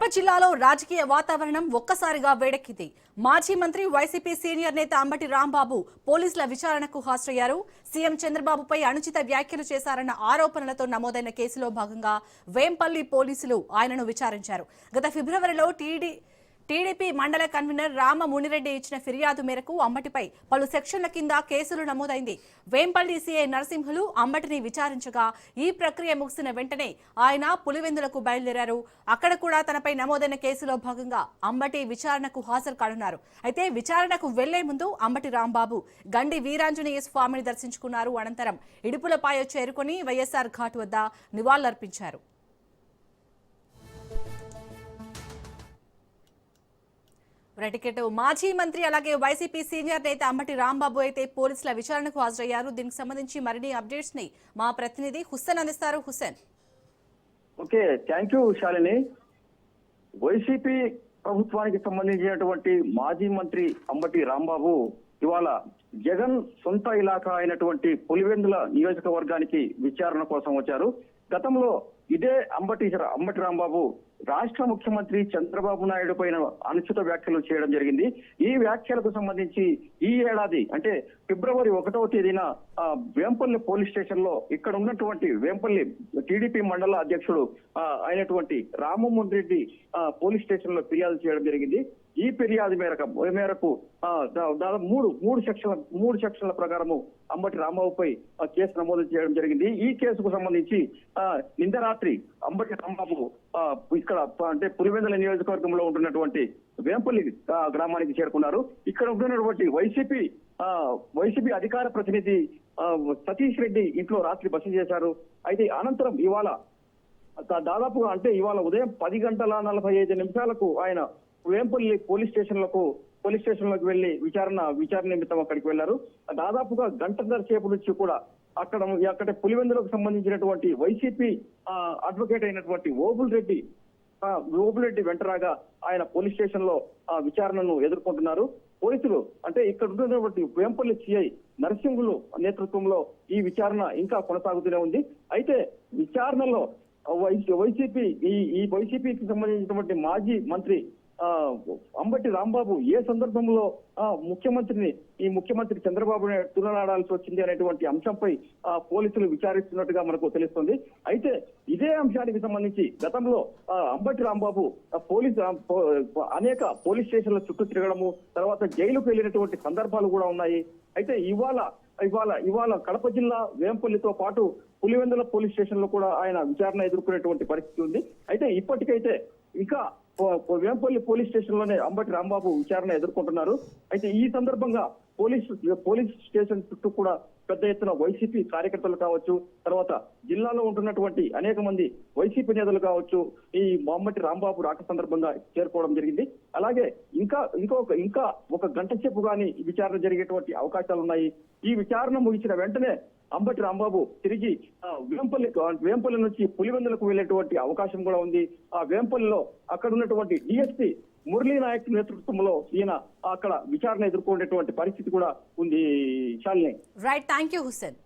కడప జిల్లాలో రాజకీయ వాతావరణం ఒక్కసారిగా వేడెక్కింది. మాజీ మంత్రి వైసీపీ సీనియర్ నేత అంబటి రాంబాబు పోలీసుల విచారణకు హాజరయ్యారు. సీఎం చంద్రబాబుపై అనుచిత వ్యాఖ్యలు చేశారన్న ఆరోపణలతో నమోదైన కేసులో భాగంగా వేంపల్లి పోలీసులు ఆయనను విచారించారు. గత ఫిబ్రవరిలో టీడీపీ మండల కన్వీనర్ రామ మునిరెడ్డి ఇచ్చిన ఫిర్యాదు మేరకు అంబటిపై పలు సెక్షన్ల కింద కేసులు నమోదైంది. వేంపల్లి సీఐ నరసింహులు అంబటిని విచారించగా ఈ ప్రక్రియ ముగిసిన వెంటనే ఆయన పులివెందులకు బయలుదేరారు. అక్కడ కూడా తనపై నమోదైన కేసులో భాగంగా అంబటి విచారణకు హాజరు కానున్నారు. అయితే విచారణకు వెళ్లే ముందు అంబటి రాంబాబు గండి వీరాంజనేయ స్వామిని దర్శించుకున్నారు. అనంతరం ఇడుపులపాయ చేరుకుని వైఎస్ఆర్ ఘాట్ వద్ద నివాళులర్పించారు. మాజీ మంత్రి అలాగే వైసీపీ సీనియర్ నేత అంబటి రాంబాబు అయితే పోలీసుల విచారణకు హాజరయ్యారు. దీనికి సంబంధించి మరిన్ని అప్డేట్స్ ని మా ప్రతినిధి హుస్సేన్ అందిస్తారు. Hussain. Okay, thank you Shalini. YCP ప్రభుత్వానికి సంబంధించినటువంటి మాజీ మంత్రి అంబటి రాంబాబు ఇవాళ జగన్ సొంత ఇలాకా అయినటువంటి పులివెందుల నియోజకవర్గానికి విచారణ కోసం వచ్చారు. గతంలో ఇదే అంబటి రాంబాబు రాష్ట్ర ముఖ్యమంత్రి చంద్రబాబు నాయుడు పైన అనుచిత వ్యాఖ్యలు చేయడం జరిగింది. ఈ వ్యాఖ్యలకు సంబంధించి ఈ ఏడాది అంటే ఫిబ్రవరి 1వ తేదీన వేంపల్లి పోలీస్ స్టేషన్ లో ఇక్కడ ఉన్నటువంటి వేంపల్లి టీడీపీ మండల అధ్యక్షుడు అయినటువంటి రామమోహన్ రెడ్డి పోలీస్ స్టేషన్ లో ఫిర్యాదు చేయడం జరిగింది. ఈ ఫిర్యాదు మేరకు దాదాపు మూడు సెక్షన్ల ప్రకారము అంబటి రాంబాబుపై కేసు నమోదు చేయడం జరిగింది. ఈ కేసుకు సంబంధించి నిన్న రాత్రి అంబటి రాంబాబు ఇక్కడ అంటే పులివెందుల నియోజకవర్గంలో ఉంటున్నటువంటి వేంపల్లి గ్రామానికి చేరుకున్నారు. ఇక్కడ ఉంటున్నటువంటి వైసీపీ అధికార ప్రతినిధి సతీష్ రెడ్డి ఇంట్లో రాత్రి బస చేశారు. అయితే అనంతరం ఇవాళ దాదాపుగా అంటే ఇవాళ ఉదయం 10:45 ఆయన వేంపల్లి పోలీస్ స్టేషన్లోకి వెళ్లి విచారణ నిమిత్తం అక్కడికి వెళ్లారు. దాదాపుగా గంటన్నర సేపు నుంచి కూడా అక్కడ పులివెందులకు సంబంధించినటువంటి వైసీపీ అడ్వకేట్ అయినటువంటి ఓబుల్ రెడ్డి వెంటరాగా ఆయన పోలీస్ స్టేషన్ లో విచారణను ఎదుర్కొంటున్నారు. పోలీసులు అంటే ఇక్కడ ఉన్నటువంటి వేంపల్లి సిఐ నరసింహులు నేతృత్వంలో ఈ విచారణ ఇంకా కొనసాగుతూనే ఉంది. అయితే విచారణలో వైసీపీకి సంబంధించినటువంటి మాజీ మంత్రి అంబటి రాంబాబు ఏ సందర్భంలో ముఖ్యమంత్రి చంద్రబాబు నాయుడు తులనాడాల్సి వచ్చింది అనేటువంటి అంశంపై పోలీసులు విచారిస్తున్నట్టుగా మనకు తెలుస్తుంది. అయితే ఇదే అంశానికి సంబంధించి గతంలో అంబటి రాంబాబు అనేక పోలీస్ స్టేషన్ల చుట్టూ తిరగడము, తర్వాత జైలుకు వెళ్ళినటువంటి సందర్భాలు కూడా ఉన్నాయి. అయితే ఇవాళ కడప జిల్లా వేంపల్లితో పాటు పులివెందుల పోలీస్ స్టేషన్ లో కూడా ఆయన విచారణ ఎదుర్కొనేటువంటి పరిస్థితి ఉంది. అయితే ఇప్పటికైతే ఇంకా వేంపల్లి పోలీస్ స్టేషన్ లోనే అంబటి రాంబాబు విచారణ ఎదుర్కొంటున్నారు. అయితే ఈ సందర్భంగా పోలీస్ స్టేషన్ చుట్టూ కూడా పెద్ద ఎత్తున వైసీపీ కార్యకర్తలు కావచ్చు, తర్వాత జిల్లాలో ఉంటున్నటువంటి అనేక మంది వైసీపీ నేతలు కావచ్చు ఈ అంబటి రాంబాబు రాక సందర్భంగా చేరుకోవడం జరిగింది. అలాగే ఇంకా ఒక గంట సేపు గానీ విచారణ జరిగేటువంటి అవకాశాలు ఉన్నాయి. ఈ విచారణ ముగిసిన వెంటనే అంబటి రాంబాబు తిరిగి వేంపల్లి నుంచి పులివెందులకు వెళ్లేటువంటి అవకాశం కూడా ఉంది. ఆ వేంపల్లిలో అక్కడ ఉన్నటువంటి డిఎస్పీ మురళీ నాయక్ నేతృత్వంలో ఈయన అక్కడ విచారణ ఎదుర్కొనేటువంటి పరిస్థితి కూడా ఉంది. Shalini. Right, thank you Hussain.